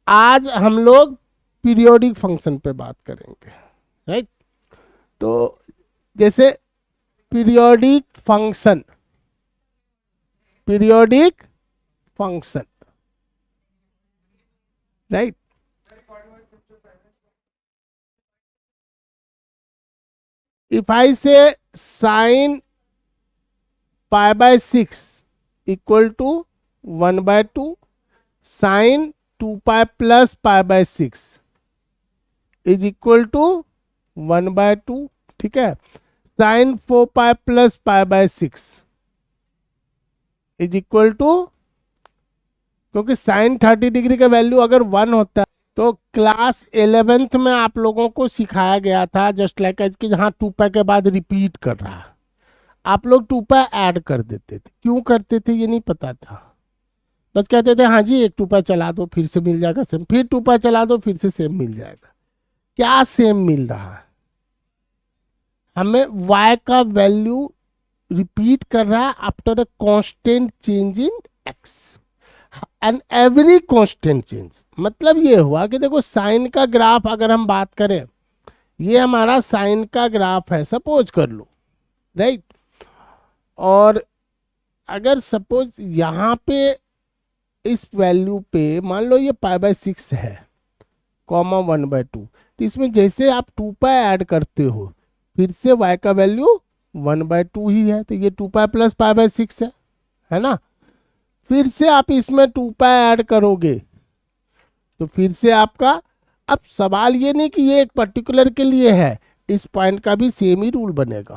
आज हम लोग पीरियोडिक फंक्शन पे बात करेंगे, राइट। तो जैसे periodic function, periodic function, right. If I say sine pi by 6 equal to 1/2 sine 2 pi plus pi by 6 is equal to 1/2, ठीक है। Sine 4 pi plus pi by 6 is equal to, क्योंकि sine 30 degree का value अगर 1 होता है तो class 11th में आप लोगों को सिखाया गया था जस्ट लाइक एज कि जहाँ 2 पाई के बाद रिपीट कर रहा है, आप लोग 2 पाई ऐड कर देते थे। क्यों करते थे ये नहीं पता था, बस कहते थे हाँ जी एक 2 पाई चला दो फिर से मिल जाएगा सेम, फिर 2 पाई चला दो फिर से सेम मिल जाएगा। क्या सेम मिल रहा है, हमें y का वैल्यू रिपीट कर रहा है after a constant change in x and every constant change. मतलब ये हुआ कि देखो साइन का ग्राफ अगर हम बात करें, ये हमारा साइन का ग्राफ है सपोज कर लो, राइट। और अगर सपोज यहाँ पे इस वैल्यू पे मान लो ये π/6 है, कॉमा 1/2, तो इसमें जैसे आप 2 पाई ऐड करते हो फिर से y का वैल्यू 1/2 ही है, तो ये 2 पाई प्लस π/6 है ना। फिर से आप इसमें 2 पाई ऐड करोगे तो फिर से आपका, अब सवाल ये नहीं कि ये एक पर्टिकुलर के लिए है, इस पॉइंट का भी सेम ही रूल बनेगा,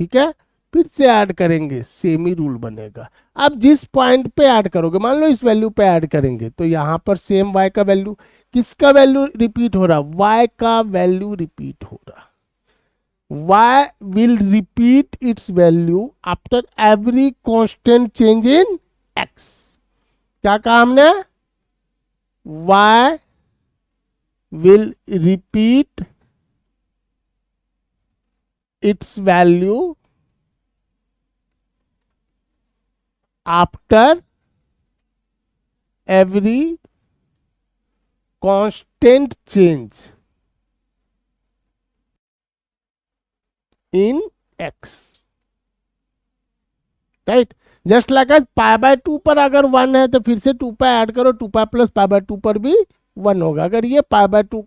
ठीक है। फिर से ऐड करेंगे सेम ही रूल बनेगा। अब जिस पॉइंट पे ऐड करोगे, मान लो इस वैल्यू पे ऐड करेंगे तो यहाँ पर सेम y का वैल्यू, किसका वैल्यू रिपीट हो रहा, y का वैल्यू रिपीट हो रहा। y will repeat its value after every constant change in x। क्या कहा हमने, y will repeat its value after every constant change in x, right. Just like as π/2 पर अगर 1 है तो फिर से 2 पाई ऐड करो, 2 पाई प्लस π/2 पर भी 1 होगा। अगर ये π/2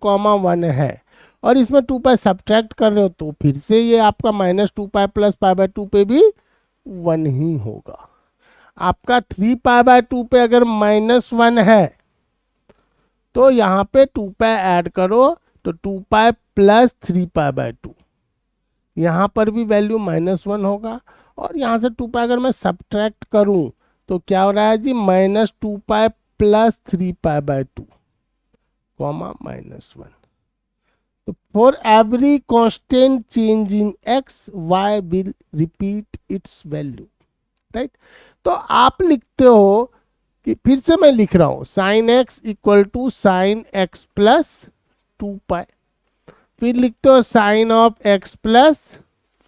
1 है और इसमें 2 पाई सब्ट्रैक्ट कर रहे हो तो फिर से ये आपका -2 पाई प्लस π/2 पे भी 1 ही होगा। आपका 3 π/2 पे अगर -1 है तो यहाँ पे 2 पाई ऐड करो तो 2 पाई प्लस 3 π/2, यहाँ पर भी वैल्यू -1 होगा। और यहाँ से 2 पाई अगर मैं सब्ट्रैक्ट करूँ तो क्या हो रहा है जी, -2 पाई प्लस 3 π/2 कॉमा -1। तो for every constant change in x y will repeat it's value, right. तो आप लिखते हो कि फिर से मैं लिख रहा हूँ sine x equal to sine x plus 2 pi, फिर लिखते हो sine of x plus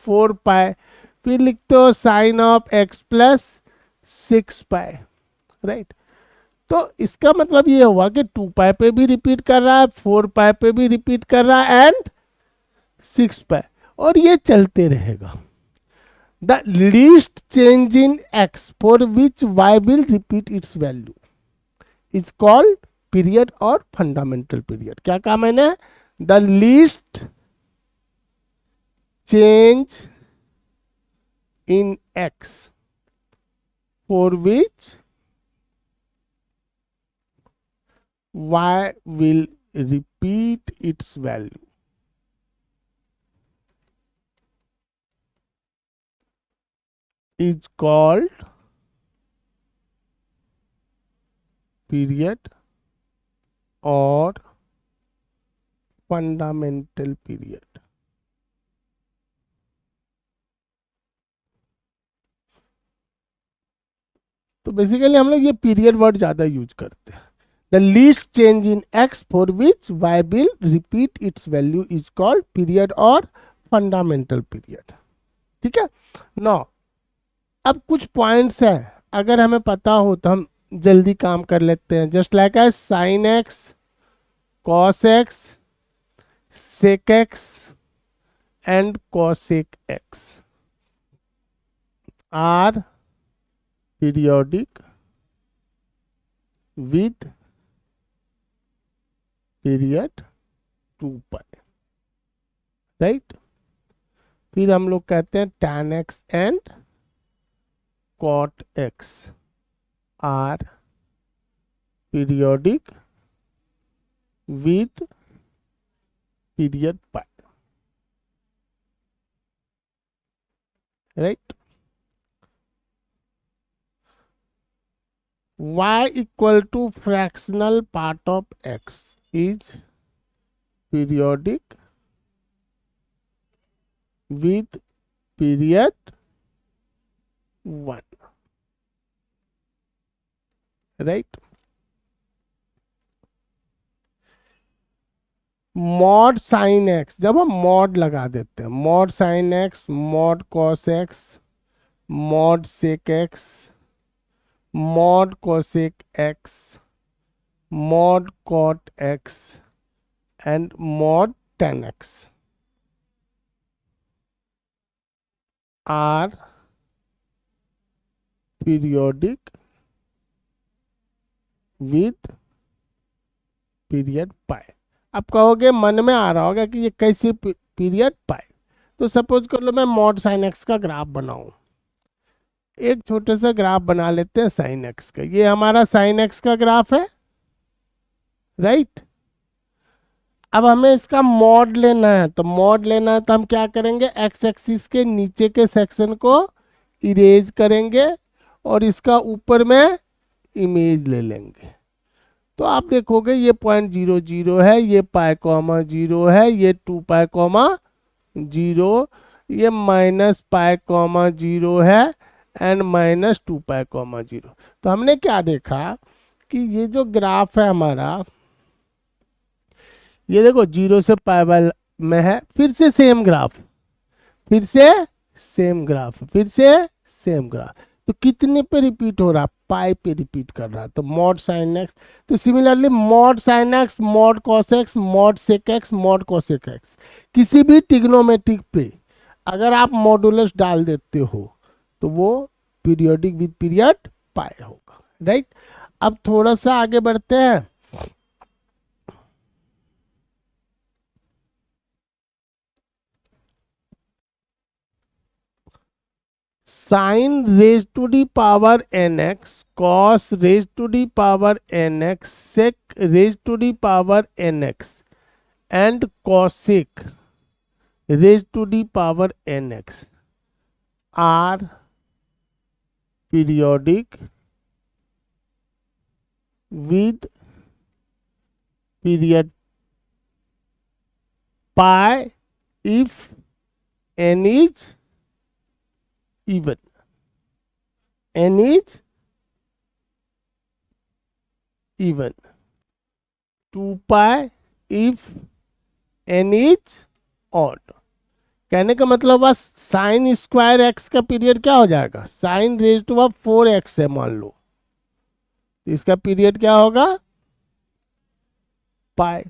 4 pi, फिर लिखते हो sine of x plus 6 pi, right. तो इसका मतलब ये हुआ कि 2 पाई पे भी रिपीट कर रहा है, 4 पाई पे भी रिपीट कर रहा है एंड 6 पाई, और ये चलते रहेगा। The least change in x for which y will repeat it's value is called period और फंडामेंटल पीरियड। क्या कहा मैंने, the least change in x for which y will repeat its value is called period or fundamental period। तो basically हम लोग ये period word ज्यादा use करते हैं। The least change in x for which y will repeat it's value is called period और fundamental period, ठीक है। नो अब कुछ पॉइंट्स हैं, अगर हमें पता हो तो हम जल्दी काम कर लेते हैं। Just like as sine x, cos x, sec x and cosec x are periodic with period 2 pi, right. फिर हम लोग कहते हैं tan x and cot x are periodic with period pi, right. y equal to fractional part of x is periodic with period 1, right। Mod sine x, जब हम mod लगा देते हैं, mod sine x, mod cos x, mod sec x, mod cosec x, mod cot x and mod tan x are periodic with period pi. आप कहोगे, मन में आ रहा होगा कि ये कैसे पीरियड पाई। तो सपोज कर लो मैं मॉड साइन एक्स का ग्राफ बनाऊं। एक छोटे सा ग्राफ बना लेते हैं साइन एक्स का। ये हमारा साइन एक्स का ग्राफ है, राइट। अब हमें इसका मॉड लेना है, तो मॉड लेना है तो हम क्या करेंगे, एक्स एक्सिस के नीचे के सेक्शन को इरेज करेंगे और इसका ऊपर में इमेज ले लेंगे। तो आप देखोगे ये 0.00 है, ये पाई कॉमा 0 है, ये 2 पाई कॉमा 0, ये माइनस पाई कॉमा 0 है एंड माइनस 2 पाई कॉमा 0। तो हमने क्या देखा कि ये जो ग्राफ है हमारा, ये देखो 0 से पाई में है, फिर से सेम ग्राफ, फिर से सेम ग्राफ, फिर से सेम ग्राफ। तो कितने पे रिपीट हो रहा, पाई पे रिपीट कर रहा है। तो मॉड साइन एक्स, तो similarly mod sine x, mod cos x, mod sec x, mod cosec x, किसी भी ट्रिग्नोमेट्रिक पे अगर आप मॉडुलस डाल देते हो तो वो पीरियोडिक विद पीरियड पाई होगा, राइट। अब थोड़ा सा आगे बढ़ते हैं। Sine raise to the power n x, cos raise to the power n x, sec raise to the power n x and cosec raise to the power n x are periodic with period pi if n is even, n is even, 2 pi if n is odd। कहने का मतलब बस sine square x का period क्या हो जाएगा, sign raise to 4x है मान लो, इसका पीरियड क्या होगा, पाई।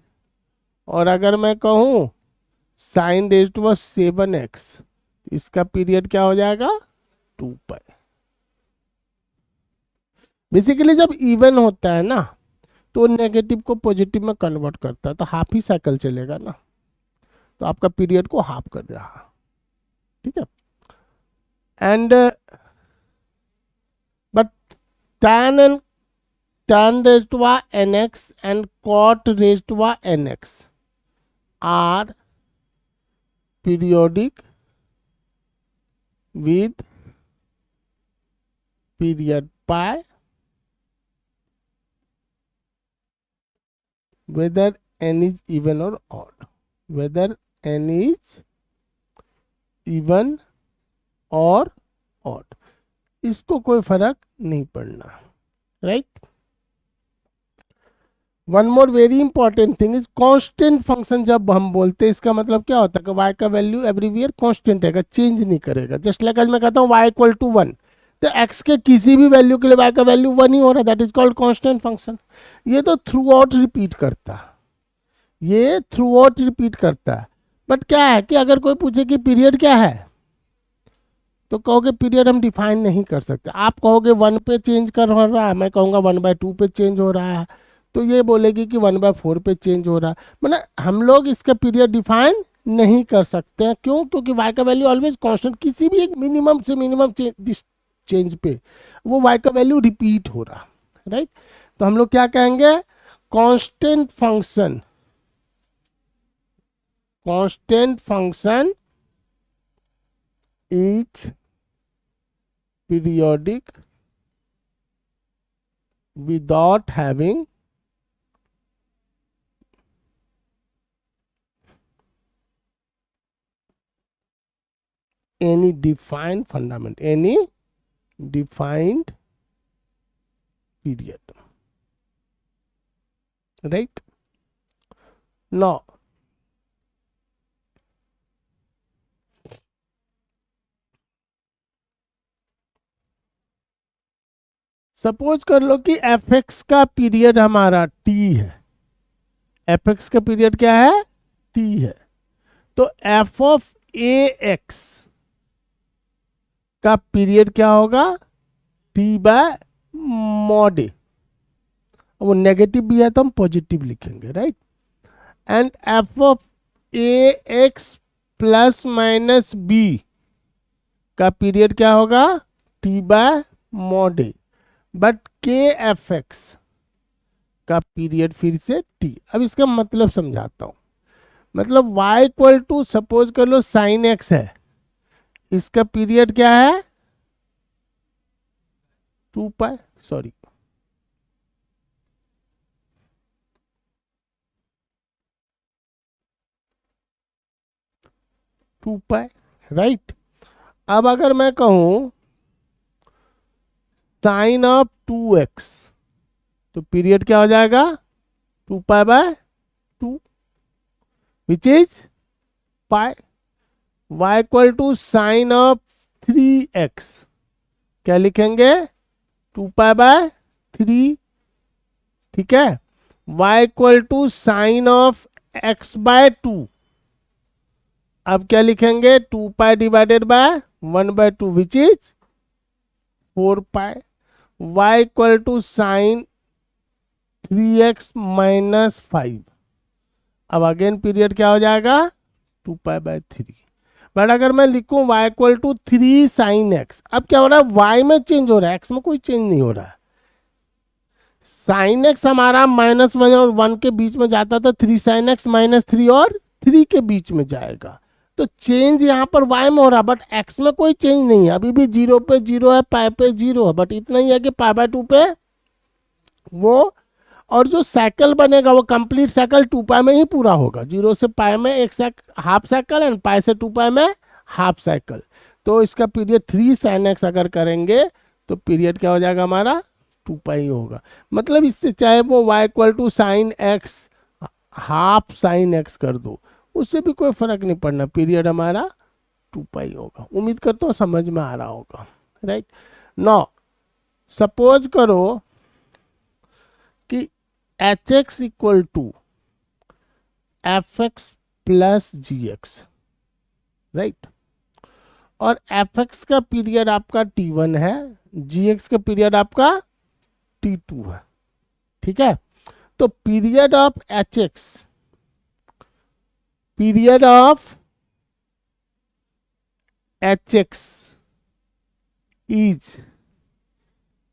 और अगर मैं कहूं साइन रेज टू 7x, इसका पीरियड क्या हो जाएगा, 2 पाई। बेसिकली जब इवन होता है ना तो नेगेटिव को पॉजिटिव में कन्वर्ट करता है, तो हाफ ही साइकिल चलेगा ना, तो आपका पीरियड को हाफ कर रहा, ठीक है। And but tan raise to nx and cot raise to nx are periodic with period pi whether n is even or odd, whether n is even or odd, इसको कोई फर्क नहीं पड़ना, right. One more very important thing is constant function. जब हम बोलते हैं इसका मतलब क्या होता है कि y का वैल्यू एवरीवेयर कांस्टेंट रहेगा, चेंज नहीं करेगा। जस्ट लाइक आज मैं कहता हूँ y इक्वल टू 1, तो x के किसी भी वैल्यू के लिए y का वैल्यू 1 ही हो रहा है, that is called constant function. ये तो थ्रू आउट रिपीट करता है, ये थ्रू आउट रिपीट करता है। बट क्या है कि अगर कोई पूछे कि पीरियड क्या है, तो कहोगे पीरियड हम डिफाइन नहीं कर सकते। आप कहोगे 1 पे चेंज कर रहा है, मैं कहूँगा 1/2 पे चेंज हो रहा है, तो ये बोलेगी कि 1/4 पे चेंज हो रहा है। मतलब हम लोग इसका पीरियड डिफाइन नहीं कर सकते हैं। क्यों? क्योंकि y का वैल्यू ऑलवेज कांस्टेंट, किसी भी एक मिनिमम से मिनिमम चेंज पे वो y का वैल्यू रिपीट हो रहा, राइट। तो हम लोग क्या कहेंगे, constant function, constant function is periodic without having any defined fundament, any defined period, right? Now suppose कर लो कि एफ एक्स का पीरियड हमारा टी है, एफ एक्स का पीरियड क्या है, टी है। तो एफ ऑफ ए एक्स का पीरियड क्या होगा, टी बाय मॉड ए। वो नेगेटिव भी है तो हम पॉजिटिव लिखेंगे, right. And f of a x plus minus b का पीरियड क्या होगा, T by mod a. But k f x का पीरियड फिर से टी। अब इसका मतलब समझाता हूं। मतलब y इक्वल टू सपोज कर लो साइन एक्स है, इसका पीरियड क्या है, 2 पाई, सॉरी 2 पाई, राइट। अब अगर मैं कहूं साइन ऑफ 2x, तो पीरियड क्या हो जाएगा, 2 pi, which is pi. y equal to sine of 3x, क्या लिखेंगे, 2 पाई/3, ठीक है। y equal to sine of x/2, अब क्या लिखेंगे, 2 pi divided by 1/2 which is 4 pi. y equal to sine 3x-5, अब अगेन पीरियड क्या हो जाएगा, 2 पाई/3। बट अगर मैं लिखूं y equal to 3 sine x, अब क्या हो रहा है, y में चेंज हो रहा है, x में कोई चेंज नहीं हो रहा है। साइन एक्स हमारा -1 और 1 के बीच में जाता था, 3 साइन एक्स -3 और 3 के बीच में जाएगा। तो चेंज यहाँ पर y में हो रहा है, बट x में कोई चेंज नहीं है, अभी भी 0 पे 0 है, पाई पे 0 है। बट इतना ही है कि पाई/2 पे वो, और जो साइकिल बनेगा वो कंप्लीट साइकिल 2 पाई में ही पूरा होगा। 0 से पाई में एक हाफ साइकिल, एंड पाई से 2 पाई में हाफ साइकिल। तो इसका पीरियड 3 साइन एक्स अगर करेंगे तो पीरियड क्या हो जाएगा हमारा, 2 पाई होगा। मतलब इससे चाहे वो y equal to sine x half sine x कर दो, उससे भी कोई फर्क नहीं पड़ना, पीरियड हमारा 2 पाई होगा। उम्मीद करता हूँ समझ में आ रहा होगा, राइट। नाउ सपोज करो कि h x equal to f x plus g x, right. और एफ एक्स का पीरियड आपका t1 है, जी एक्स का पीरियड आपका t2 है, ठीक है। तो period of h x, period of h x is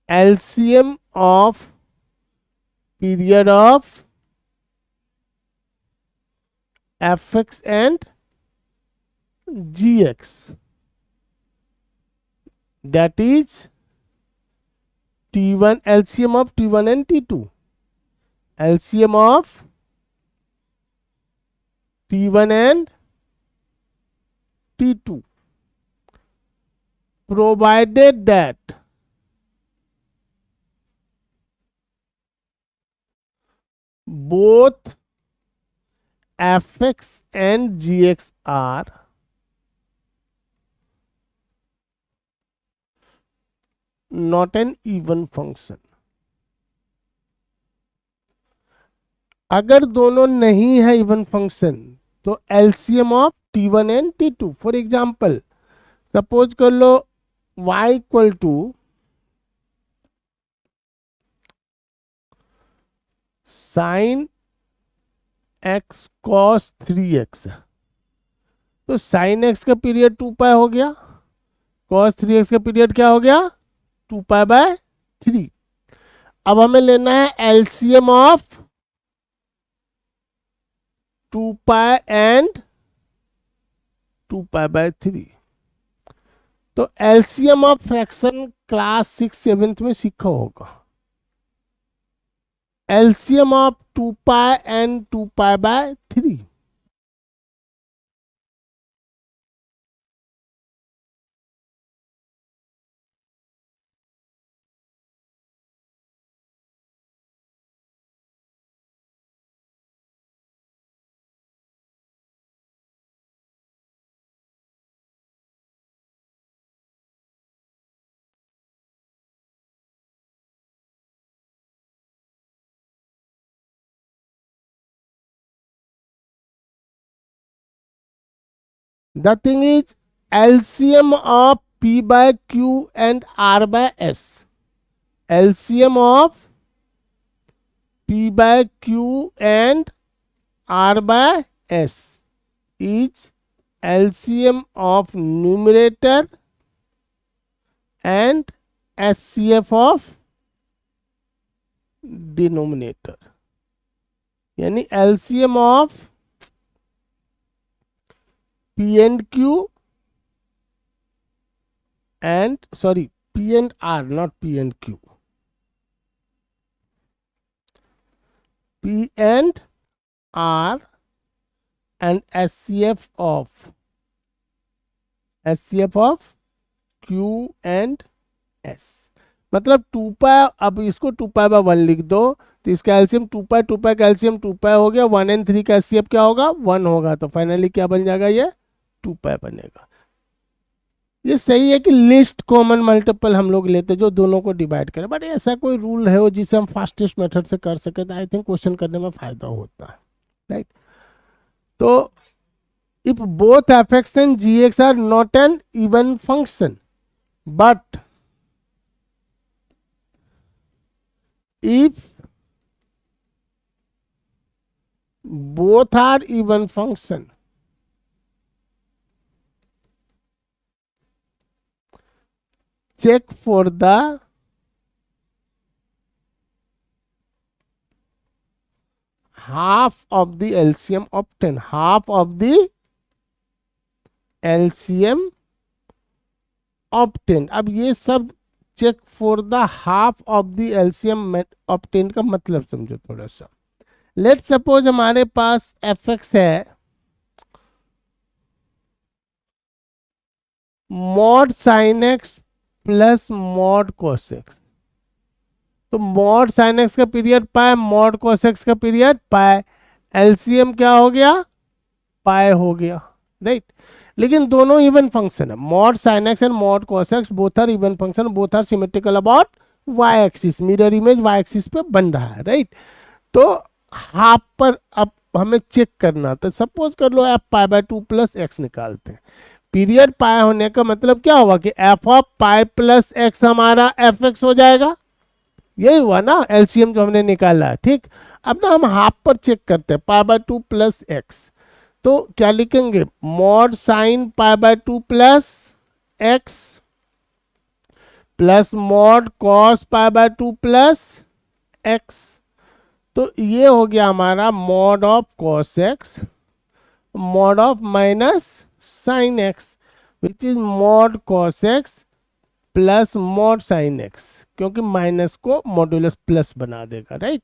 LCM of period of f x and g x, that is t1, LCM of t1 and t2, LCM of t1 and t2, provided that both fx and gx are not an even function. अगर दोनों नहीं है even function तो LCM of T1 and T2। For example suppose कर लो y equal to sine x cos 3x, तो sine x का period 2 pi हो गया, कॉस 3x का पीरियड क्या हो गया 2 पाई/3। अब हमें लेना है एलसीएम ऑफ 2 पाई एंड 2 पाई/3। तो एलसीएम ऑफ फ्रैक्शन क्लास 6-7 में सीखा होगा। LCM of 2 pi and 2 पाई/3। The thing is LCM of P by Q and R by S. LCM of P by Q and R by S is LCM of numerator and SCF of denominator. यानी LCM of P and Q and P and R, not P and Q. P and R and SCF of Q and S। मतलब 2 पाई, अब इसको 2 पाई/1 लिख दो तो इसका LCM 2 पाई का LCM 2 pi हो गया, 1 and 3 का एचसीएफ क्या होगा 1 होगा, तो फाइनली क्या बन जाएगा ये 2 पाई बनेगा। ये सही है कि लिस्ट कॉमन मल्टीपल हम लोग लेते जो दोनों को डिवाइड करें, बट ऐसा कोई रूल है हो जिसे हम फास्टेस्ट मेथड से कर सके तो आई थिंक क्वेश्चन करने में फायदा होता है, राइट। तो if both f and g x are not an even function but if both are even function, check for the half of the LCM obtained, half of the LCM obtained। अब ये सब check for the half of the LCM obtain का मतलब समझो थोड़ा सा। Let suppose हमारे पास एफ एक्स है mod sine x plus mod cos x, तो मॉड साइन एक्स का period pi, mod cos x का पीरियड पाए, एलसीएम क्या हो गया पाए हो गया, राइट। लेकिन दोनों इवन फंक्शन है, mod sine x and mod cos x both are even function, both are symmetrical about y axis, mirror image y axis पे बन रहा है, राइट। तो हाफ पर अब हमें चेक करना, तो सपोज कर लो एफ पाई/2 प्लस एक्स निकालते हैं। पीरियड पाई होने का मतलब क्या हुआ कि F of pi plus x हमारा एफ एक्स हो जाएगा, यही हुआ ना एलसीएम जो हमने निकाला, ठीक। अब ना हम हाफ पर चेक करते हैं पाई/2 प्लस एक्स, तो क्या लिखेंगे mod sine pi plus x plus mod cos pi plus x, तो ये हो गया हमारा mod of cos x mod of minus sine x which is mod cos x plus mod sine x, क्योंकि minus को मॉड्यूलस प्लस बना देगा, right.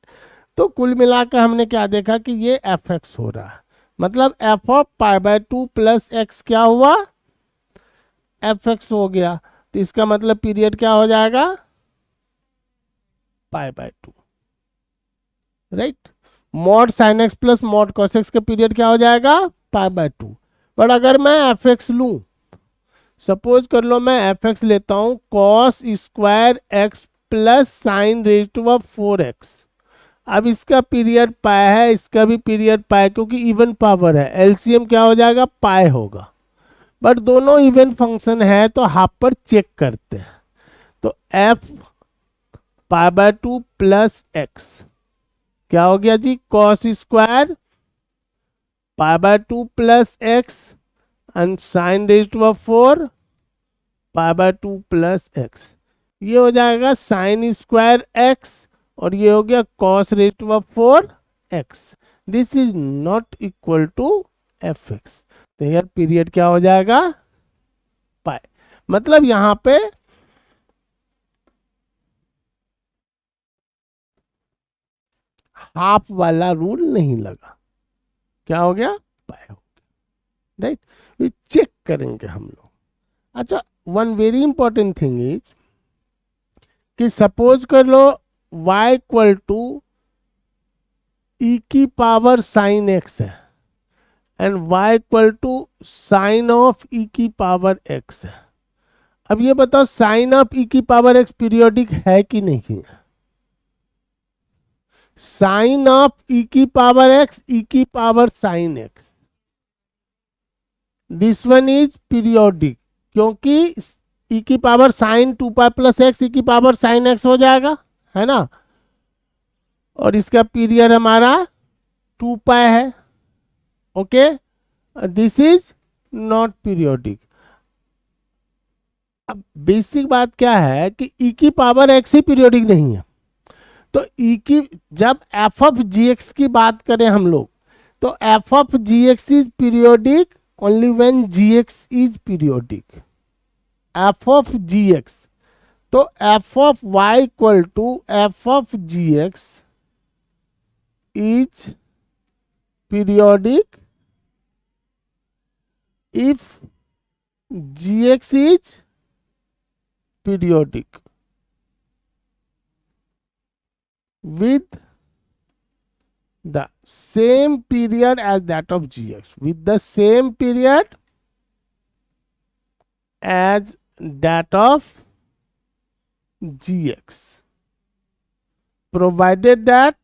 तो कुल मिलाकर हमने क्या देखा कि ये एफ एक्स हो रहा है, मतलब एफ ऑफ पाई/2 प्लस एक्स क्या हुआ एफ एक्स हो गया, तो इसका मतलब पीरियड क्या हो जाएगा pi, right. Mod sine x plus mod cos x का पीरियड क्या हो जाएगा पाई/2। बट अगर मैं एफ एक्स लूं सपोज कर लो मैं एफ एक्स लेता हूं cos square x plus sine raise to power 4x। अब इसका पीरियड पाई है, इसका भी पीरियड पाई, क्योंकि इवन पावर है, एलसीएम क्या हो जाएगा, पाई होगा। बट दोनों इवन फंक्शन है तो हाफ पर चेक करते हैं। तो f pi by 2 plus x क्या हो गया जी, cos square pi by 2 plus x and sine raise to power 4 pi by 2 plus x. ये हो जाएगा साइन स्क्वायर एक्स और ये हो गया cos raise to power 4x। This is not equal to f x. तो यार पीरियड क्या हो जाएगा, पाई। मतलब यहां पे हाफ वाला रूल नहीं लगा, क्या हो गया, पाई हो गया। राइट, ये चेक करेंगे हम लोग। अच्छा, one very important thing is कि सपोज कर लो y इक्वल टू ई की पावर साइन एक्स है and y equal to sine of e की पावर x है। अब ये बताओ साइन ऑफ ई की पावर x पीरियोडिक है कि नहीं है? साइन ऑफ ई की पावर x, ई की power sine x, this one is periodic, क्योंकि ई की power sine 2 pi plus x e की पावर साइन एक्स हो जाएगा, है ना। और इसका पीरियड हमारा 2 पाई है। Okay, this is not periodic. अब बेसिक बात क्या है कि ई की पावर एक्स ही पीरियोडिक नहीं है। तो ई की, जब एफ ऑफ जी एक्स की बात करें हम लोग, तो f of g x is periodic only when g x is periodic. F of g x, तो f of y equal to f of g x is periodic if gx is periodic with the same period as that of gx, with the same period as that of gx, provided that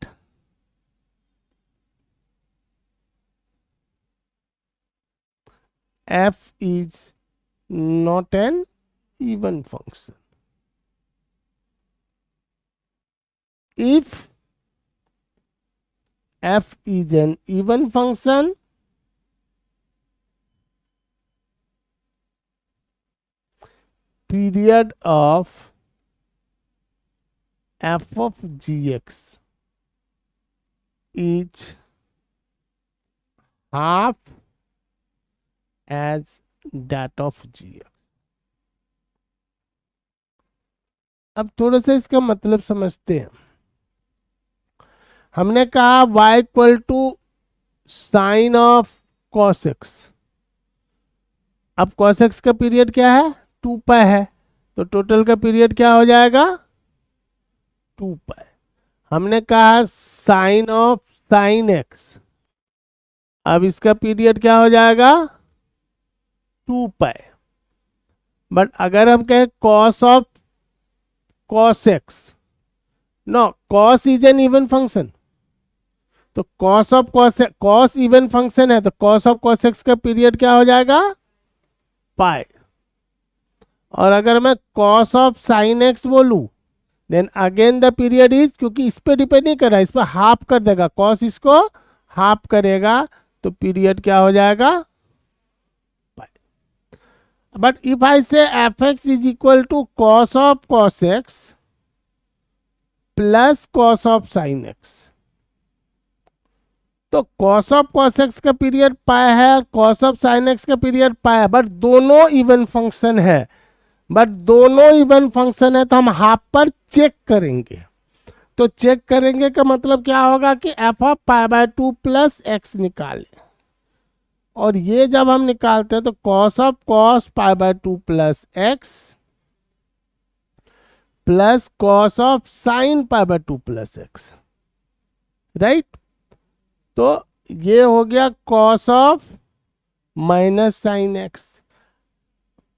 f is not an even function. If f is an even function, period of f of gx is half as that of gx। अब थोड़ा सा इसका मतलब समझते हैं। हमने कहा y equal to sine of cos x. अब कॉस एक्स का पीरियड क्या है, 2 पाई है, तो टोटल का पीरियड क्या हो जाएगा, 2 पाई। हमने कहा साइन ऑफ साइन एक्स, अब इसका पीरियड क्या हो जाएगा, 2 पाई। बट अगर हम कहें cos of cos x, no, cos is an even function, तो cos of cos even function है, तो कॉस ऑफ कॉस एक्स का पीरियड क्या हो जाएगा, पाई। और अगर मैं कॉस ऑफ साइन एक्स बोलूं, then again the period is, क्योंकि इस पे डिपेंड नहीं कर रहा है, इस पर हाफ कर देगा, कॉस इसको हाफ करेगा, तो पीरियड क्या हो जाएगा, पाई। But if I say f x is equal to cos of cos x plus cos of sine x, तो कॉस ऑफ कॉस एक्स का पीरियड पाई है और कॉस ऑफ साइन एक्स का पीरियड पाई है, but दोनों even function है। But दोनों even function है तो हम हाफ पर चेक करेंगे। तो चेक करेंगे का मतलब क्या होगा कि F of pi by 2 plus x निकालें, और ये जब हम निकालते हैं तो cos of cos pi by 2 plus x plus cos of sign pi by 2 plus x, right. तो ये हो गया cos of minus sine x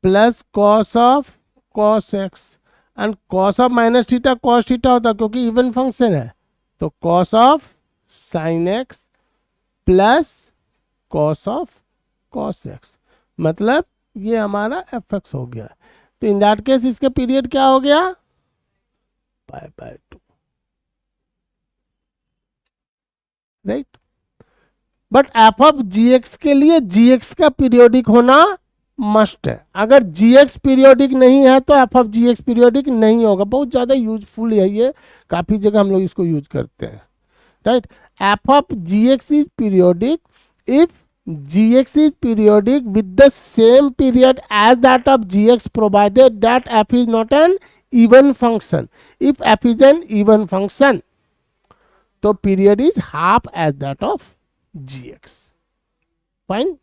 plus cos of cos x, and cos of minus theta cos theta होता है क्योंकि even function है, तो cos of sine x plus cos of cos x, मतलब ये हमारा एफ एक्स हो गया। तो इन दैट केस इसका पीरियड क्या हो गया, pi by 2, right. But f of g x के लिए जी एक्स का पीरियोडिक होना मस्ट है। अगर जी एक्स पीरियोडिक नहीं है तो f of g x periodic नहीं होगा। बहुत ज़्यादा यूजफुल है ये, काफ़ी जगह हम लोग इसको यूज करते हैं, right. F of g x is periodic if gx is periodic with the same period as that of gx provided that f is not an even function. If f is an even function, तो period is half as that of gx. Fine.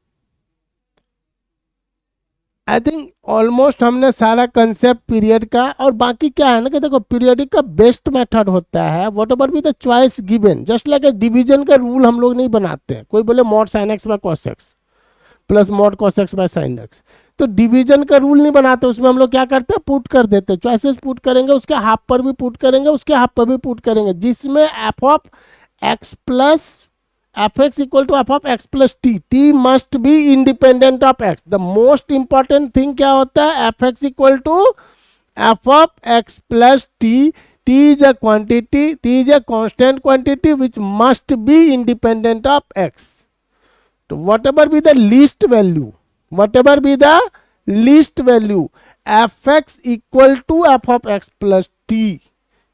I think almost हमने सारा concept period का, और बाकी क्या है ना कि देखो पीरियडिक का बेस्ट मेथड होता है what ever be the choice given, just like division का रूल हम लोग नहीं बनाते हैं। कोई बोले mod sine x by cos x plus mod cos x by sine x, तो डिवीजन का रूल नहीं बनाते, उसमें हम लोग क्या करते हैं, पुट कर देते हैं। चॉइसेस पुट करेंगे, उसके हाफ पर भी पुट करेंगे, उसके हाफ पर भी पुट करेंगे, जिसमें f of x plus f x equal to f of x plus t, t must be independent of x. The most important thing क्या होता है, f x equal to f of x plus t, t is a quantity, t is a constant quantity which must be independent of x. तो whatever be the least value, whatever be the least value, f x equal to f of x plus t,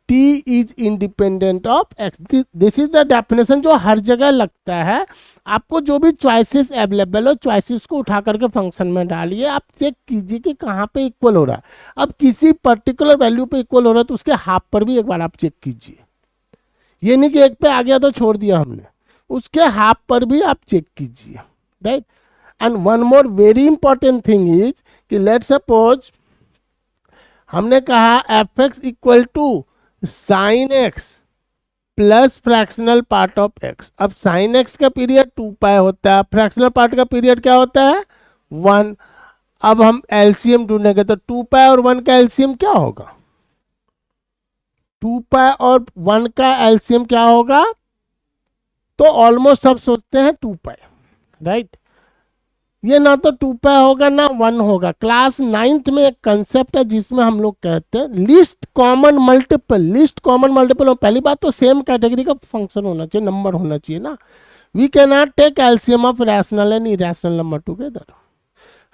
T is independent of x. This is the definition जो हर जगह लगता है। आपको जो भी choices available हो, choices को उठा करके फंक्शन में डालिए, आप चेक कीजिए कि कहाँ पे इक्वल हो रहा है। अब किसी पर्टिकुलर वैल्यू पे इक्वल हो रहा है तो उसके हाफ पर भी एक बार आप चेक कीजिए। ये नहीं कि एक पे आ गया तो छोड़ दिया हमने, उसके हाफ पर भी आप चेक कीजिए, right. And one more very important thing is कि लेट सपोज हमने कहा f x equal to sine x plus fractional part of x. अब साइन एक्स का पीरियड 2 पाई होता है, फ्रैक्शनल पार्ट का पीरियड क्या होता है 1। अब हम एलसीएम ढूंढेंगे तो 2 पाई और 1 का एलसीएम क्या होगा, 2 पाई और 1 का एलसीएम क्या होगा, तो ऑलमोस्ट सब सोचते हैं 2 पाई, राइट। ये ना तो 2 पाई होगा ना 1 होगा। क्लास 9th में एक कंसेप्ट है जिसमें हम लोग कहते हैं list common multiple. List common multiple, पहली बात तो सेम कैटेगरी का फंक्शन होना चाहिए, नंबर होना चाहिए ना। We can not take LCM of rational and irrational number together.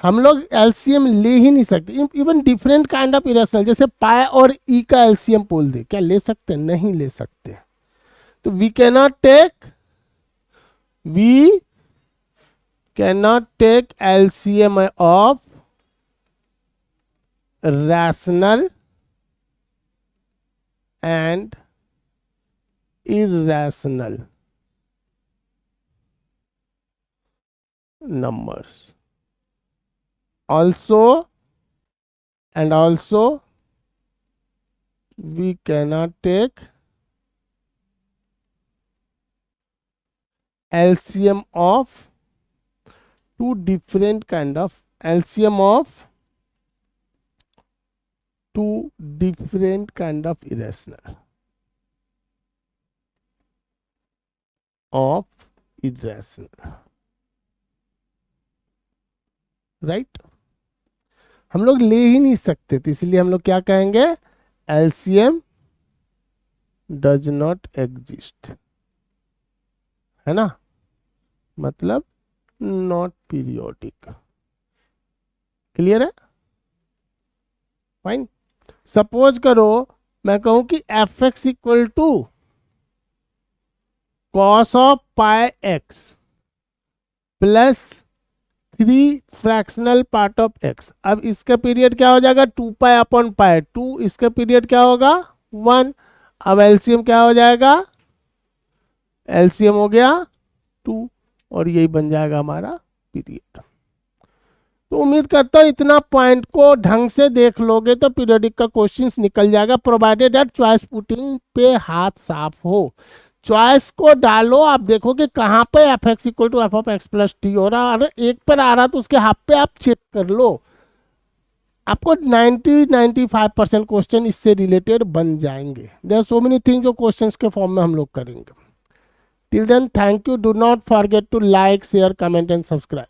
हम लोग एलसीएम ले ही नहीं सकते। Even different kind of irrational, जैसे पाई और ई का एलसीएम बोल दे, क्या ले सकते, नहीं ले सकते। तो we can not take, we cannot take LCM of rational and irrational numbers. Also we cannot take LCM of two different kind of LCM of two different kind of irrational right. हम लोग ले ही नहीं सकते, तो इसलिए हम लोग क्या कहेंगे, एलसीएम डज नॉट एग्जिस्ट, है ना, मतलब नॉट पीरियोडिक। क्लियर है, फाइन। सपोज करो मैं कहूं कि f x equal to cos of pi x plus 3 fractional part of x. अब इसका पीरियड क्या हो जाएगा 2 पाई अपॉन पाई 2, इसका पीरियड क्या होगा 1। अब एलसीएम क्या हो जाएगा, एलसीएम हो गया 2 और यही बन जाएगा हमारा पीरियड। तो उम्मीद करता हूँ इतना पॉइंट को ढंग से देख लोगे तो पीरियडिक का क्वेश्चंस निकल जाएगा, प्रोवाइडेड दैट चॉइस पुटिंग पे हाथ साफ हो। चॉइस को डालो, आप देखो कि कहाँ पे f x equal to f of x plus t हो रहा है, अरे एक पर आ रहा तो उसके हाफ पे आप चेक कर लो। आपको 90-95% क्वेश्चन इससे रिलेटेड बन जाएंगे। There are so many thing जो क्वेश्चंस के फॉर्म में हम लोग करेंगे। Till then, thank you. Do not forget to like, share, comment and subscribe.